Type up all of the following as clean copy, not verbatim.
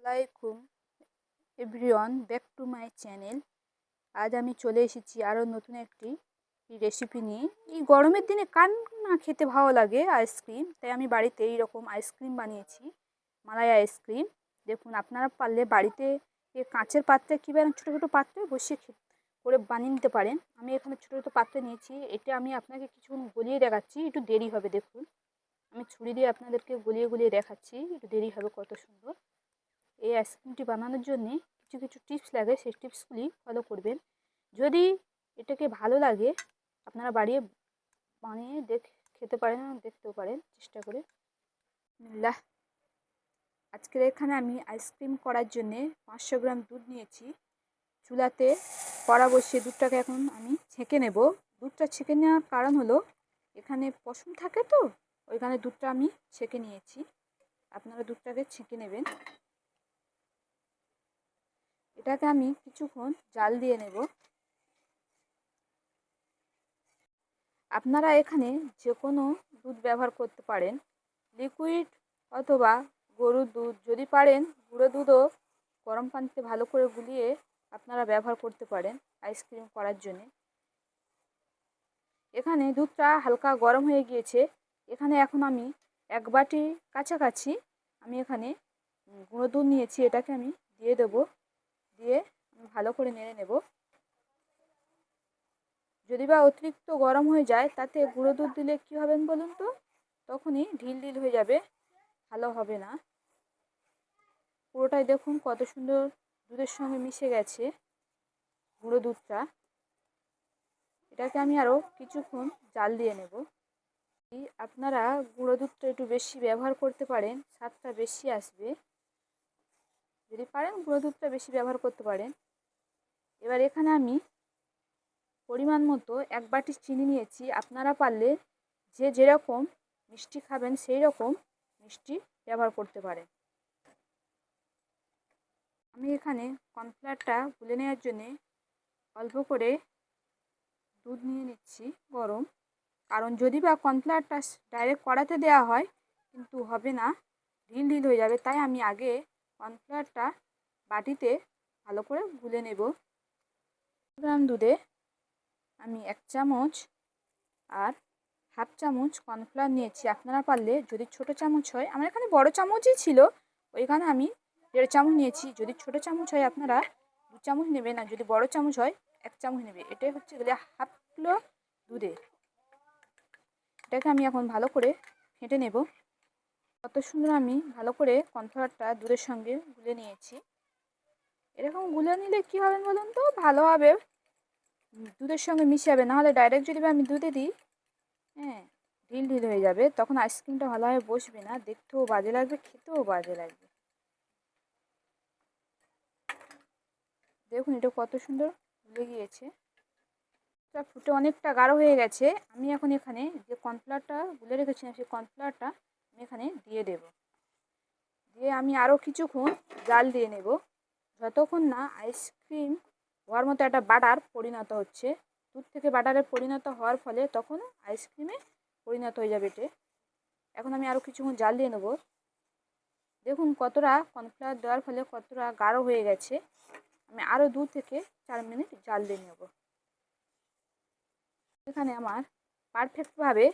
আসসালামাইকুম everyone, back to my channel. আজ আমি চলে এসেছি আরও নতুন একটি রেসিপি নিয়ে। এই গরমের দিনে কার না খেতে ভালো লাগে আইসক্রিম, তাই আমি বাড়িতে এইরকম আইসক্রিম বানিয়েছি, মালাই আইসক্রিম। দেখুন, আপনারা পারলে বাড়িতে কাঁচের পাত্রে কীভাবে ছোটো ছোটো পাত্রে বসিয়ে করে বানিয়ে নিতে পারেন। আমি এখানে ছোটো ছোটো পাত্রে নিয়েছি। এটা আমি আপনাকে কিছুক্ষণ গলিয়ে দেখাচ্ছি, একটু দেরি হবে। দেখুন, আমি ছুরি দিয়ে আপনাদেরকে গলিয়ে গলিয়ে দেখাচ্ছি, একটু দেরি হবে। কত সুন্দর! এই আইসক্রিমটি বানানোর জন্যে কিছু কিছু টিপস লাগে, সেই টিপসগুলি ফলো করবেন। যদি এটাকে ভালো লাগে, আপনারা বানিয়ে খেতে পারেন, দেখতেও পারেন চেষ্টা করে। আজকের এখানে আমি আইসক্রিম করার জন্যে 500 গ্রাম দুধ নিয়েছি। চুলাতে কড়া বসিয়ে দুধটাকে এখন আমি ছেঁকে নেব। দুধটা ছেঁকে নেওয়ার কারণ হলো, এখানে পশম থাকে তো, ওইখানে দুধটা আমি ছেঁকে নিয়েছি। আপনারা দুধটাকে ছেঁকে নেবেন। এটাকে আমি কিছুক্ষণ জাল দিয়ে নেব। আপনারা এখানে যে কোনো দুধ ব্যবহার করতে পারেন, লিকুইড অথবা গরুর দুধ। যদি পারেন গুঁড়ো দুধও গরম পানিতে ভালো করে গুলিয়ে আপনারা ব্যবহার করতে পারেন আইসক্রিম করার জন্যে। এখানে দুধটা হালকা গরম হয়ে গিয়েছে। এখানে এখন আমি 1 বাটি কাছাকাছি আমি এখানে গুঁড়ো দুধ নিয়েছি, এটাকে আমি দিয়ে দেবো। দিয়ে আমি ভালো করে নেড়ে নেব। যদি বা অতিরিক্ত গরম হয়ে যায়, তাতে গুঁড়ো দুধ দিলে কী হবেন বলুন তো, তখনই ঢিল ঢিল হয়ে যাবে, ভালো হবে না। পুরোটাই দেখুন কত সুন্দর দুধের সঙ্গে মিশে গেছে গুঁড়ো দুধটা। এটাকে আমি আরও কিছুক্ষণ জাল দিয়ে নেব। আপনারা গুঁড়ো দুধটা একটু বেশি ব্যবহার করতে পারেন, স্বাদটা বেশি আসবে। যদি পারেন গুঁড়ো দুধটা বেশি ব্যবহার করতে পারেন। এবার এখানে আমি পরিমাণ মতো 1 বাটি চিনি নিয়েছি। আপনারা পারলে যে যেরকম মিষ্টি খাবেন সেই রকম মিষ্টি ব্যবহার করতে পারেন। আমি এখানে কর্নফ্লাওয়ারটা গুলে নেওয়ার জন্যে অল্প করে দুধ নিয়ে নিচ্ছি গরম। কারণ যদি বা কর্নফ্লাওয়ারটা ডাইরেক্ট কড়াতে দেওয়া হয়, কিন্তু হবে না, ঢিল ঢিল হয়ে যাবে। তাই আমি আগে কর্নফ্লাওয়ারটা বাটিতে ভালো করে গুলে নেব। গ্রাম দুধে আমি 1 চামচ আর 1/2 চামচ কর্নফ্লাওয়ার নিয়েছি। আপনারা পারলে, যদি ছোট চামচ হয়, আমার এখানে বড় চামচই ছিল, ওইখানে আমি 1.5 চামচ নিয়েছি। যদি ছোট চামচ হয় আপনারা 2 চামচ নেবেন, আর যদি বড় চামচ হয় 1 চামচ নেবে। এটাই হচ্ছে গেলে 1/2 কিলো দুধে। এটাকে আমি এখন ভালো করে ফেটে নেব। কত সুন্দর আমি ভালো করে কর্নফ্লাওয়ারটা দুধের সঙ্গে গুলে নিয়েছি। এরকম গুলে নিলে কী হবে বলুন তো, ভালোভাবে দুধের সঙ্গে মিশে যাবে। নাহলে ডাইরেক্ট যদি আমি দুধে দিই, হ্যাঁ, ঢিল ঢিল হয়ে যাবে, তখন আইসক্রিমটা ভালোভাবে বসবে না, দেখতেও বাজে লাগবে, খেতেও বাজে লাগবে। দেখুন এটা কত সুন্দর ফুলে গিয়েছে। এটা ফুটে অনেকটা গাঢ় হয়ে গেছে। আমি এখন এখানে যে কর্নফ্লাওয়ারটা গুলে রেখেছিলাম, সেই কর্নফ্লাওয়ারটা আমি এখানে দিয়ে দেব। দিয়ে আমি আরও কিছুক্ষণ জাল দিয়ে নেব, যতক্ষণ না আইসক্রিম হওয়ার মতো একটা বাটার পরিণত হচ্ছে। দুধ থেকে বাটারে পরিণত হওয়ার ফলে তখন আইসক্রিমে পরিণত হয়ে যাবে এতে। এখন আমি আরও কিছুক্ষণ জাল দিয়ে নেব। দেখুন কতটা কর্নফ্লাওয়ার দেওয়ার ফলে কতটা গাঢ় হয়ে গেছে। আমি আরও 2 থেকে 4 মিনিট জাল দিয়ে নেব। এখানে আমার পারফেক্টভাবে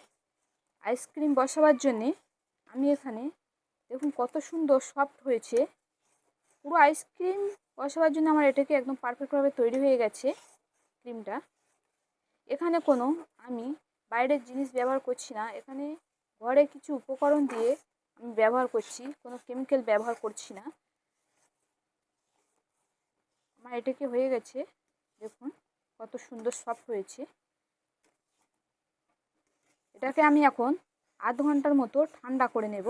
আইসক্রিম বসাবার জন্যে আমি এখানে দেখুন কত সুন্দর সফট হয়েছে। পুরো আইসক্রিম বসাবার জন্য আমার এটাকে একদম পারফেক্টভাবে তৈরি হয়ে গেছে ক্রিমটা। এখানে কোনো আমি বাইরের জিনিস ব্যবহার করছি না, এখানে ঘরে কিছু উপকরণ দিয়ে আমি ব্যবহার করছি, কোনো কেমিক্যাল ব্যবহার করছি না। আমার এটাকে হয়ে গেছে, দেখুন কত সুন্দর সফট হয়েছে। এটাকে আমি এখন আধ ঘন্টার মতো ঠান্ডা করে নেব।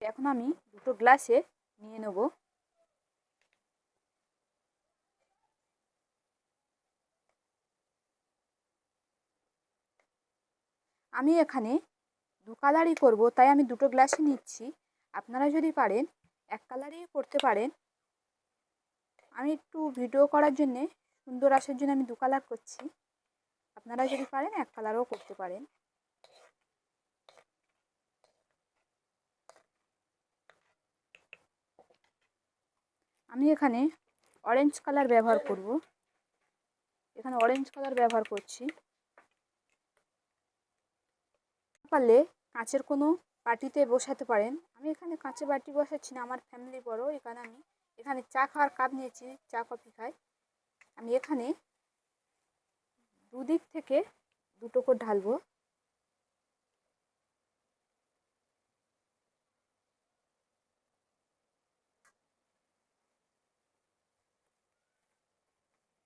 এখন আমি 2টো গ্লাসে নিয়ে নেব। আমি এখানে 2 কালারই করব, তাই আমি 2টো গ্লাসে নিচ্ছি। আপনারা যদি পারেন 1 কালারই করতে পারেন। আমি একটু ভিডিও করার জন্যে, সুন্দর আসার জন্য আমি 2 কালার করছি। আপনারা যদি পারেন 1 কালারও করতে পারেন। আমি এখানে অরেঞ্জ কালার ব্যবহার করব। এখানে অরেঞ্জ কালার ব্যবহার করছি। পারলে কাঁচের কোনো বাটিতে বসাতে পারেন। আমি এখানে কাঁচের বাটি বসাচ্ছি না, আমার ফ্যামিলি বড়। আমি এখানে চা খাওয়ার কাপ নিয়েছি, চা কফি খাই। আমি এখানে দুদিক থেকে দুটো করে ঢালবো।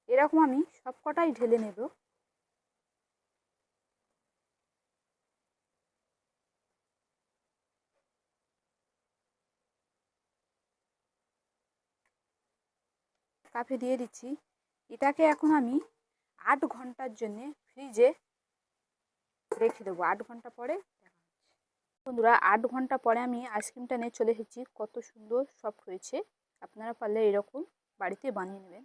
এরকম আমি সব কটাই ঢেলে নেব। কাপে দিয়ে দিচ্ছি। এটাকে এখন আমি 8 ঘন্টার জন্য ফ্রিজে রেখে দেবো। 8 ঘন্টা পরে বন্ধুরা, 8 ঘন্টা পরে আমি আইসক্রিমটা নিয়ে চলে এসেছি। কত সুন্দর সফট হয়েছে। আপনারা পারলে এরকম বাড়িতে বানিয়ে নেবেন।